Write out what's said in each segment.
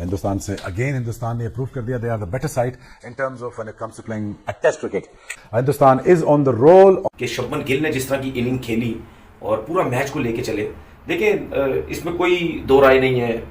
हिंदुस्तान से अगेन हिंदुस्तान ने प्रूव कर दिया they are the better side in terms of when it comes to playing a test cricket. Hindustan is on the roll कि शुभमन गिल ने जिस तरह की इनिंग खेली और पूरा मैच को लेके चले, देखिए इसमें कोई दो राय नहीं है,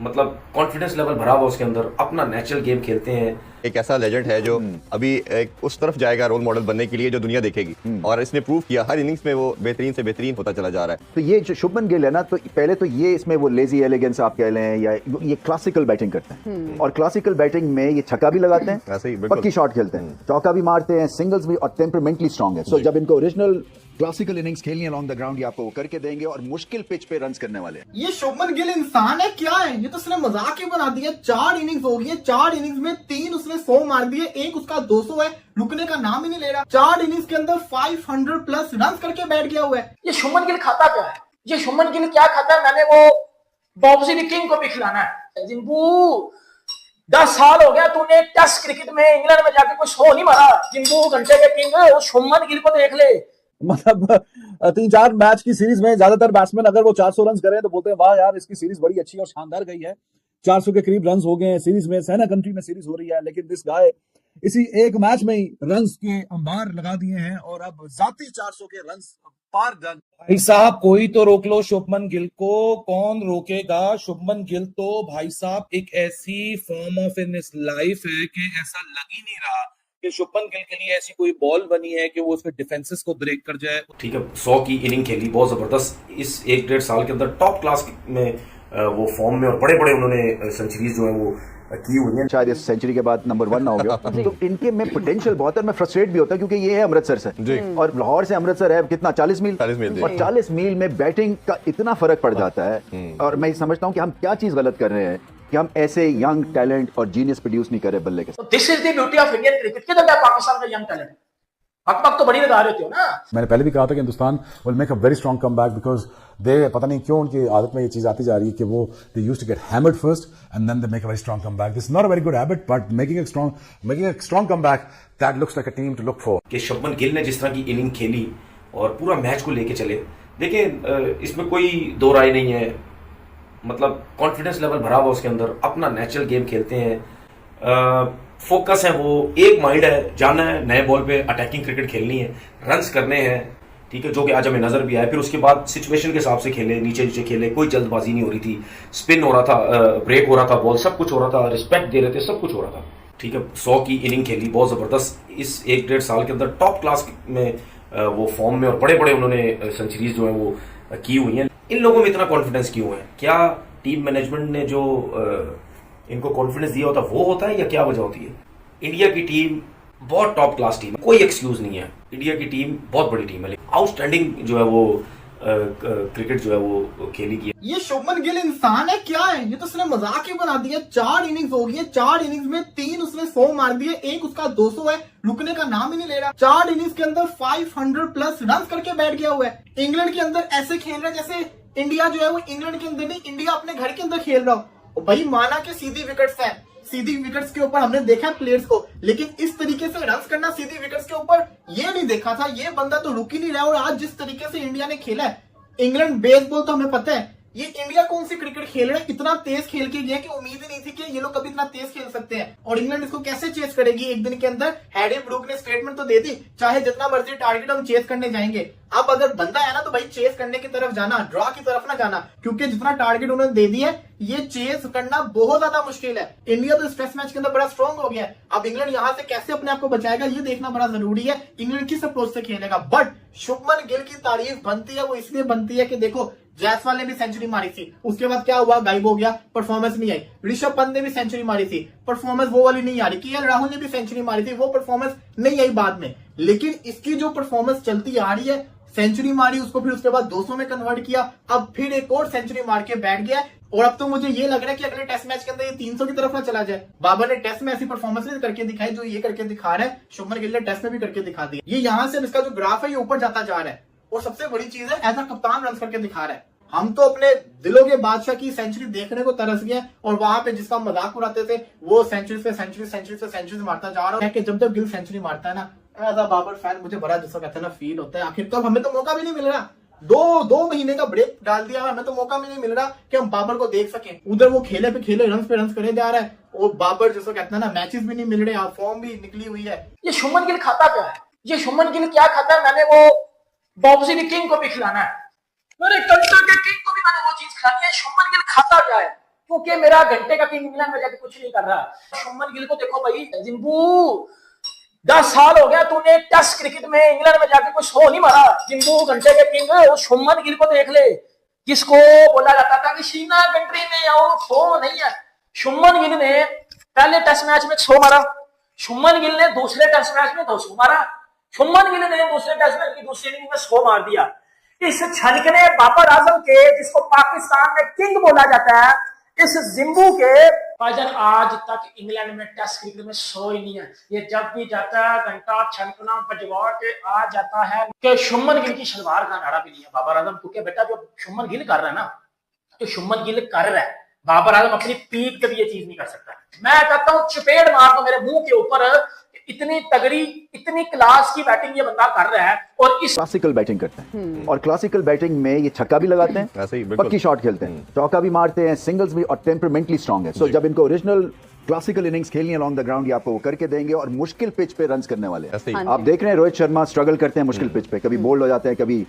मतलब कॉन्फिडेंस लेवल भरा हुआ उसके अंदर, अपना नेचुरल गेम खेलते हैं। एक ऐसा लेजेंड है जो अभी एक उस तरफ जाएगा रोल मॉडल बनने के लिए जो दुनिया देखेगी, और इसने प्रूव किया हर इनिंग्स में वो बेहतरीन से बेहतरीन होता चला जा रहा है। तो ये जो शुभमन गिल है ना, तो पहले तो ये इसमें वो लेजी एलिगेंस आप कह लें या ये क्लासिकल बैटिंग करते हैं, और क्लासिकल बैटिंग में ये छक्का भी लगाते हैं, ऐसे ही बिल्कुल पक्की शॉट खेलते हैं, चौका भी मारते हैं, सिंगल्स भी, और टेम्परामेंटली स्ट्रांग है। सो जब इनको ओरिजिनल क्लासिकल इनिंग्स खेलनी है अलॉन्ग द ग्राउंड, ये आपको वो करके देंगे, और मुश्किल पिच पे रन्स करने वाले हैं। ये शुभमन गिल इंसान है क्या है? ये तो उसने मजाक ही बना दिया। 4 इनिंग्स हो गई है, 4 इनिंग्स में 3 उसने 100 मार दिए, एक उसका 200 है, रुकने का नाम ही नहीं ले रहा। 4 इनिंग्स के अंदर 500 प्लस रन करके बैठ गया हुआ है। ये शुभमन गिल खाता क्या है? ये शुभमन गिल क्या खाता है? मैंने वो बॉब्जी द किंग को भी खिलाना है। जिंबू 10 साल हो गया तूने टेस्ट क्रिकेट में इंग्लैंड में जाके कोई 100 नहीं मारा। जिंबू घंटे के किंग, वो शुभमन गिल को देख ले। मतलब 3-4 मैच की सीरीज में ज्यादातर बैट्समैन अगर वो 400 रन करें तो बोलते हैं वाह यार इसकी सीरीज बड़ी अच्छी और शानदार गई है, 400 के करीब रन हो गए हैं सीरीज में, सेना कंट्री में सीरीज हो रही है, लेकिन दिस गाय इसी एक मैच में ही रन्स के अंबार लगा दिए हैं और अब जाती 400 के रन्स पार डन। भाई साहब कोई तो रोक लो शुभमन गिल को, कौन रोकेगा? शुभमन गिल तो भाई साहब एक ऐसी फॉर्म ऑफ इन लाइफ है कि ऐसा लग ही नहीं रहा कि शुभमन गिल के लिए ऐसी कोई बॉल बनी है कि वो उसके डिफेंसेस को ब्रेक कर जाए। ठीक है, 100 की इनिंग खेली, बहुत जबरदस्त, इस 1-1.5 साल के अंदर टॉप क्लास में वो फॉर्म में, और बड़े बड़े उन्होंने सेंचुरीज जो है वो की हुई है। शायद इस सेंचुरी के बाद नंबर 1 ना हो गया। तो इनके में पोटेंशियल बहुत है। मैं फ्रस्ट्रेट भी होता क्योंकि ये है अमृतसर से, और लाहौर से अमृतसर है कितना 40 मील, और 40 मील में बैटिंग का इतना फर्क पड़ जाता है। और मैं समझता हूँ कि हम क्या चीज गलत कर रहे हैं कि हम ऐसे यंग टैलेंट और जीनियस प्रोड्यूस नहीं कर रहे बल्ले के। This is the beauty of Indian cricket के अंदर पाकिस्तान का यंग टैलेंट। हक तो बड़ी लगा रहे थे ना। मैंने पहले भी कहा था कि Hindustan will make a very strong comeback because they, पता नहीं क्यों उनकी आदत में ये चीज आती जा रही है कि वो they used to get hammered first and then they make a very strong comeback. This is not a very good habit, but making a strong comeback that looks like a team to look for. कि शुभमन गिल ने जिस तरह की inning खेली और पूरा match को लेके चले, देखिए इसमें कोई दो राय नहीं है, मतलब कॉन्फिडेंस लेवल भरा हुआ उसके अंदर, अपना नेचुरल गेम खेलते हैं, फोकस है, वो एक माइंड है, जाना है नए बॉल पे अटैकिंग क्रिकेट खेलनी है, रन्स करने हैं, ठीक है, जो कि आज हमें नजर भी आया। फिर उसके बाद सिचुएशन के हिसाब से खेले, नीचे नीचे खेले, कोई जल्दबाजी नहीं हो रही थी, स्पिन हो रहा था, ब्रेक हो रहा था, बॉल सब कुछ हो रहा था, रिस्पेक्ट दे रहे थे, सब कुछ हो रहा था। ठीक है, 100 की इनिंग खेली, बहुत जबरदस्त, इस 1-1.5 साल के अंदर टॉप क्लास में वो फॉर्म में, और बड़े बड़े उन्होंने सेंचुरीज जो है वो की हुई हैं। इन लोगों में इतना कॉन्फिडेंस क्यों है? क्या टीम मैनेजमेंट ने जो इनको कॉन्फिडेंस दिया होता वो होता है, या क्या वजह होती है? इंडिया की टीम बहुत टॉप क्लास टीम है, कोई एक्सक्यूज नहीं है, इंडिया की टीम बहुत बड़ी टीम है, आउटस्टैंडिंग जो है वो क्रिकेट जो है वो खेली की है। ये शुभमन गिल इंसान है क्या है? ये तो उसने मजाक ही बना दिया। 4 इनिंग्स हो गई है, 4 इनिंग्स में 3 उसने 100 मार दिए, एक उसका 200 है, रुकने का नाम ही नहीं ले रहा। 4 इनिंग्स के अंदर 500 प्लस रन करके बैठ गया हुआ है। इंग्लैंड के अंदर ऐसे खेल रहा है जैसे इंडिया जो है वो इंग्लैंड के अंदर नहीं, इंडिया अपने घर के अंदर खेल रहा हो। भाई माना कि सीधी विकेट्स है, सीधी विकेट्स के ऊपर हमने देखा प्लेयर्स को, लेकिन इस तरीके से रन करना सीधी विकेट्स के ऊपर ये नहीं देखा था। ये बंदा तो रुक ही नहीं रहा। और आज जिस तरीके से इंडिया ने खेला है, इंग्लैंड बेसबॉल तो हमें पता है, ये इंडिया कौन सी क्रिकेट खेल रहा है, इतना तेज खेल के गया कि उम्मीद ही नहीं थी कि ये लोग कभी इतना तेज खेल सकते हैं। और इंग्लैंड इसको कैसे चेस करेगी एक दिन के अंदर? हैरी ब्रूक ने स्टेटमेंट तो दे दी, चाहे जितना मर्जी टारगेट हम चेस करने जाएंगे। अब अगर बंदा है ना तो भाई चेस करने की तरफ जाना, ड्रॉ की तरफ ना जाना, क्योंकि जितना टारगेट उन्होंने दे दिया है ये चेस करना बहुत ज्यादा मुश्किल है। इंडिया तो टेस्ट मैच के अंदर बड़ा स्ट्रॉन्ग हो गया है। अब इंग्लैंड यहां से कैसे अपने आप को बचाएगा ये देखना बड़ा जरूरी है। इंग्लैंड किस अप्रोच से खेलेगा? बट शुभमन गिल की तारीफ बनती है, वो इसलिए बनती है कि देखो जायसवाल ने भी सेंचुरी मारी थी, उसके बाद क्या हुआ, गायब हो गया, परफॉर्मेंस नहीं आई। ऋषभ पंत ने भी सेंचुरी मारी थी, परफॉर्मेंस वो वाली नहीं आ रही। केएल राहुल ने भी सेंचुरी मारी थी, वो परफॉर्मेंस नहीं आई बाद में। लेकिन इसकी जो परफॉर्मेंस चलती आ रही है, सेंचुरी मारी, उसको फिर उसके बाद 200 में कन्वर्ट किया, अब फिर एक और सेंचुरी मार के बैठ गया। और अब तो मुझे ये लग रहा है कि अगले टेस्ट मैच के अंदर ये 300 की तरफ ना चला जाए। बाबर ने टेस्ट में ऐसी परफॉर्मेंस नहीं करके दिखाई जो ये करके दिखा रहा है, शुभमन गिल ने टेस्ट में भी करके दिखा दिया। ये यहाँ से इसका जो ग्राफ है ये ऊपर जाता जा रहा है। और सबसे बड़ी चीज है, एज अ कप्तान रन करके दिखा रहा है। हम तो अपने दिलों के बादशाह की सेंचुरी देखने को तरस गए, और वहां पे जिसका मजाक उड़ाते थे वो सेंचुरी पे सेंचुरी मारता जा रहा है। कि जब जब गिल सेंचुरी मारता है ना, एज अ बाबर फैन मुझे बड़ा जिसको कहते हैं ना फील होता है। आखिर तो हमें तो मौका भी नहीं मिल रहा, दो महीने का ब्रेक डाल दिया हमें तो मौका भी नहीं मिल रहा कि हम बाबर को देख सकें। उधर वो खेले पे खेले रन पे रन करे जा रहा है, और बाबर जैसा कहते हैं ना मैचेस भी नहीं मिल रहे, फॉर्म भी निकली हुई है। ये शुभमन गिल खाता क्या है? ये शुभमन गिल क्या खाता है? मैंने वो बॉब्सी दी किंग को भी खिलाना है, मेरे घंटे के किंग को भी मैंने वो चीज खिलानी है। शुभमन गिल खाता क्या है? क्योंकि मेरा घंटे का किंग इंग्लैंड में जाके कुछ नहीं कर रहा। शुभमन गिल को देखो भाई, जिंबू 10 साल हो गया तूने टेस्ट क्रिकेट में इंग्लैंड में जाके कोई 100 नहीं मारा। जिंबू घंटे के किंग, वो शुभमन गिल को देख ले, जिसको बोला जाता था कि शीना कंट्री में आओ 100 नहीं है। शुभमन गिल ने पहले टेस्ट मैच में 100 मारा, शुभमन गिल ने दूसरे टेस्ट मैच में 200 मारा, शुभमन गिल ने दूसरे टेस्ट मैच की दूसरी इनिंग में 100 मार दिया। इस छलकने बाबर आजम के, जिसको पाकिस्तान में किंग बोला जाता है, इस जिम्बू के भाईजान आज तक इंग्लैंड में टेस्ट क्रिकेट में 100 ही नहीं है। ये जब भी जाता है घंटा छनकना बजवा के आ जाता है कि शुभमन गिल की शलवार का नाड़ा भी नहीं है बाबर आजम, क्योंकि बेटा जो शुभमन गिल कर रहा है ना, तो शुभमन गिल कर रहा है, बाबर आजम अपनी पीक पे भी ये चीज नहीं कर सकता। मैं कहता हूँ चपेट मार दो मेरे मुंह के ऊपर, इतनी तगड़ी इतनी क्लास की बैटिंग ये बंदा कर रहा है। और इस क्लासिकल बैटिंग करते हैं, और क्लासिकल बैटिंग में ये छक्का भी लगाते हैं, ऐसे ही बिल्कुल पक्की शॉट खेलते हैं, चौका भी मारते हैं, सिंगल्स भी, और टेम्परामेंटली स्ट्रांग है। सो जब इनको ओरिजिनल क्लासिकल इनिंग्स खेलनी अलोंग द ग्राउंड, ये आपको वो करके देंगे, और मुश्किल पिच पे रन्स करने वाले ऐसे ही। हैं। आप देख रहे हैं रोहित शर्मा स्ट्रगल करते हैं मुश्किल पिच पे, कभी बोल्ड हो जाते हैं, कभी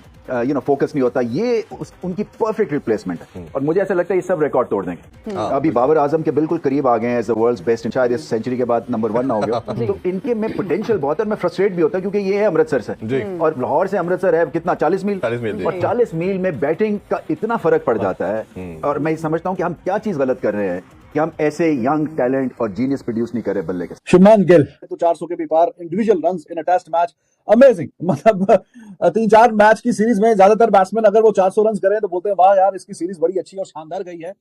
फोकस नहीं होता। ये उनकी परफेक्ट रिप्लेसमेंट है, और मुझे ऐसा लगता है ये सब रिकॉर्ड तोड़ देंगे। अभी बाबर आजम के बिल्कुल करीब आ गए हैं एज द वर्ल्ड्स बेस्ट, शायद इस सेंचुरी के बाद नंबर 1 ना हो गया। तो इनके में पोटेंशियल बहुत है, मैं फ्रस्ट्रेट भी होता क्योंकि ये है अमृतसर से, और लाहौर से अमृतसर है कितना 40 मील, 40 मील, और 40 मील में बैटिंग का इतना फर्क पड़ जाता है। और मैं समझता हूँ कि हम क्या चीज गलत कर रहे हैं कि हम ऐसे यंग टैलेंट और जीनियस प्रोड्यूस नहीं कर रहे बल्ले के। शुभमन गिल तो 400 के भी पार, individual runs in a test match, amazing. मतलब 3-4 मैच की सीरीज में ज्यादातर बैट्समैन अगर वो 400 रन करें तो बोलते हैं वाह यार इसकी सीरीज बड़ी अच्छी और शानदार गई है।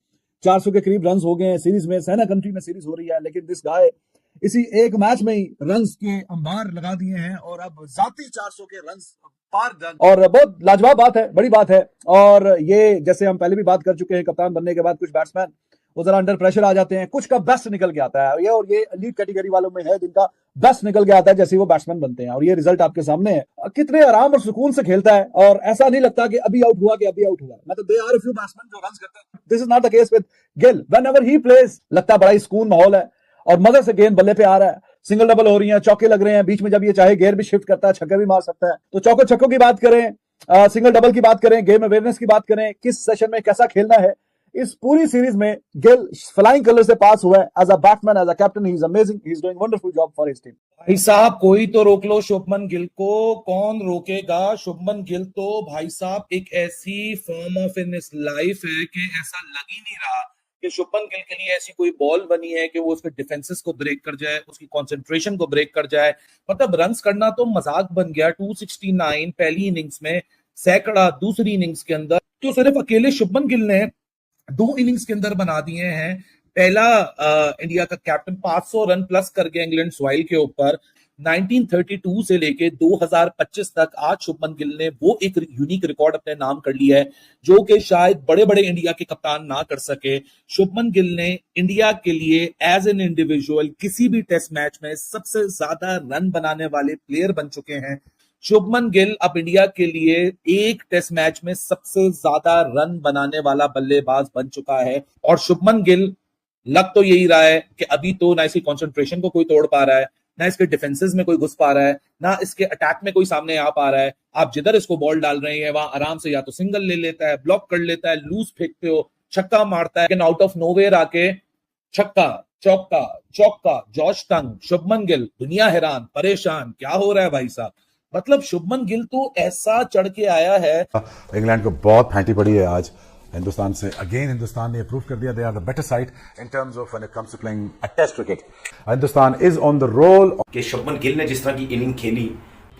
400 के करीब रन हो गए हैं सीरीज में, सहना कंट्री में सीरीज हो रही है, लेकिन दिस गाय इसी एक मैच में ही रन्स के अंबार लगा दिए हैं, और अब जाती 400 के रन्स पार, और बहुत लाजवाब बात है, बड़ी बात है। और ये जैसे हम पहले भी बात कर चुके हैं, कप्तान बनने के बाद कुछ बैट्समैन वो जरा अंडर प्रेशर आ जाते हैं, कुछ का बेस्ट निकल के आता है, और ये लीड कैटेगरी वालों में है जिनका बेस्ट निकल के आता है जैसे वो बैट्समैन बनते हैं, और ये रिजल्ट आपके सामने है। कितने आराम और सुकून से खेलता है, और ऐसा नहीं लगता कि अभी आउट हुआ कि अभी आउट हुआ। मतलब they are a few batsman जो रन्स करते हैं, this is not the case with Gill. Whenever he plays लगता है बड़ा ही सुकून माहौल है, और मजे से गेंद बल्ले पे आ रहा है, सिंगल डबल हो रही है, चौके लग रहे हैं, बीच में जब ये चाहे गेयर भी शिफ्ट करता है, छक्के भी मार सकता है। तो चौके छक्कों की बात करें, सिंगल डबल की बात करें, गेम अवेयरनेस की बात करें, किस सेशन में कैसा खेलना है, इस पूरी सीरीज में गिल फ्लाइंग कलर से पास हुआ है। As a batsman, as a captain, he is amazing, he is doing wonderful job for his team. भाई साहब कोई तो रोक लो शुभमन गिल को, कौन रोकेगा? शुभमन गिल तो भाई साहब एक ऐसी form of in his life है कि ऐसा लग ही नहीं रहा कि शुभमन गिल के लिए ऐसी कोई बॉल बनी है कि वो उसके डिफेंसेस को ब्रेक कर जाए, उसकी कंसंट्रेशन को ब्रेक कर जाए। मतलब रन्स करना तो मजाक बन गया। 269 पहली इनिंग्स में, सैकड़ा दूसरी इनिंग्स के अंदर, तो सिर्फ अकेले शुभमन गिल ने 2 इनिंग्स के अंदर बना दिए हैं। पहला इंडिया का कैप्टन 500 रन प्लस कर गया इंग्लैंड सॉइल के ऊपर। 1932 से लेके 2025 तक आज शुभमन गिल ने वो एक यूनिक रिकॉर्ड अपने नाम कर लिया है जो कि शायद बड़े बड़े इंडिया के कप्तान ना कर सके। शुभमन गिल ने इंडिया के लिए एज एन इंडिविजुअल किसी भी टेस्ट मैच में सबसे ज्यादा रन बनाने वाले प्लेयर बन चुके हैं। शुभमन गिल अब इंडिया के लिए एक टेस्ट मैच में सबसे ज्यादा रन बनाने वाला बल्लेबाज बन चुका है। और शुभमन गिल लग तो यही रहा है कि अभी तो ना इसकी कंसंट्रेशन को कोई तोड़ पा रहा है, ना इसके डिफेंसेस में कोई घुस पा रहा है, ना इसके अटैक में कोई सामने आ पा रहा है। आप जिधर इसको बॉल डाल रहे हैं वहां आराम से या तो सिंगल ले लेता है, ब्लॉक कर लेता है, लूज फेंकते हो, छक्का मारता है, लेकिन आउट ऑफ नोवेयर आके छक्का, चौका, चौका, जॉश टंग, शुभमन गिल, दुनिया हैरान, परेशान, क्या हो रहा है भाई साहब। मतलब शुभमन गिल तो ऐसा चढ़ के आया है। इंग्लैंड को बहुत फैंटी पड़ी है आज हिंदुस्तान से। अगेन हिंदुस्तान ने प्रूव कर दिया they are the better side in terms of when it comes to playing a test cricket. Hindustan is on the roll. कि शुभमन गिल ने जिस तरह की इनिंग खेली,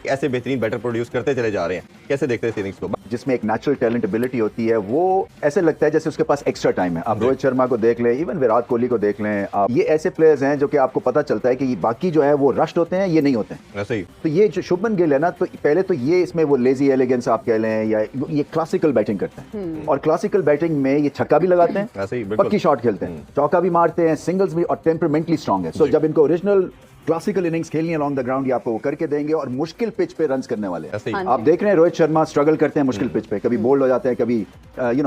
ऐसे बेहतरीन बैटर प्रोड्यूस करते चले जा रहे हैं। कैसे देखते हैं इनिंग्स को? जिसमें एक नेचुरल टैलेंट एबिलिटी होती है, वो ऐसे लगता है जैसे उसके पास एक्स्ट्रा टाइम है। आप रोहित शर्मा को देख लें, इवन विराट कोहली को देख लें, आप ये ऐसे प्लेयर्स हैं जो कि आपको पता चलता है कि बाकी जो है वो रश्ड होते हैं, ये नहीं होते हैं। ऐसे ही तो ये जो शुभमन गिल है ना, तो पहले तो ये इसमें वो लेजी एलिगेंस आप कह लें, या ये क्लासिकल बैटिंग करते हैं, और क्लासिकल बैटिंग में ये छक्का भी लगाते हैं, ऐसे ही पक्की शॉट खेलते हैं, चौका भी मारते हैं, सिंगल्स भी, और टेम्परामेंटली स्ट्रांग है। सो जब इनको ओरिजिनल क्लासिकल इनिंग्स खेलनी है अलॉन्ग द ग्राउंड, ये आपको वो करके देंगे और मुश्किल पिच पे रन्स करने वाले ऐसे ही। हैं। आप देख रहे हैं रोहित शर्मा स्ट्रगल करते हैं मुश्किल पिच पे, कभी बोल्ड हो जाते हैं, कभी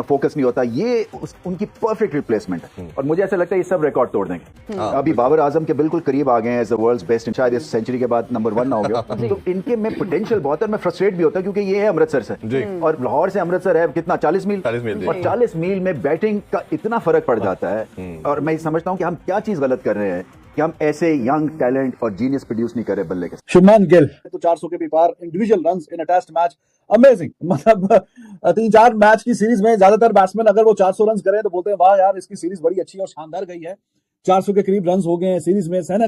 फोकस नहीं होता। ये उनकी परफेक्ट रिप्लेसमेंट है और मुझे ऐसा लगता है ये सब रिकॉर्ड तोड़ देंगे। अभी बाबर आजम के बिल्कुल करीब आ गए हैं एज द वर्ल्ड्स बेस्ट, शायद इस सेंचुरी के बाद नंबर 1 ना हो गया। तो इनके में पोटेंशियल बहुत है। मैं फ्रस्ट्रेट भी होता क्योंकि ये है अमृतसर से और लाहौर से अमृतसर है कितना 40 मील, 40 मील, और 40 मील में बैटिंग का इतना फर्क पड़ जाता है। और मैं समझता हूँ कि हम क्या चीज गलत कर रहे हैं कि हम ऐसे यंग टैलेंट और जीनियस प्रोड्यूस नहीं कर रहे बल्ले के। शुभमान गिल तो 400 के भी पार, individual runs in a test match, amazing. मतलब 3-4 मैच की सीरीज में ज्यादातर बैट्समैन अगर वो 400 रन करें तो बोलते हैं वाह यार इसकी सीरीज बड़ी अच्छी और शानदार गई है। 400 के करीब रन हो गए हैं सीरीज में। सहना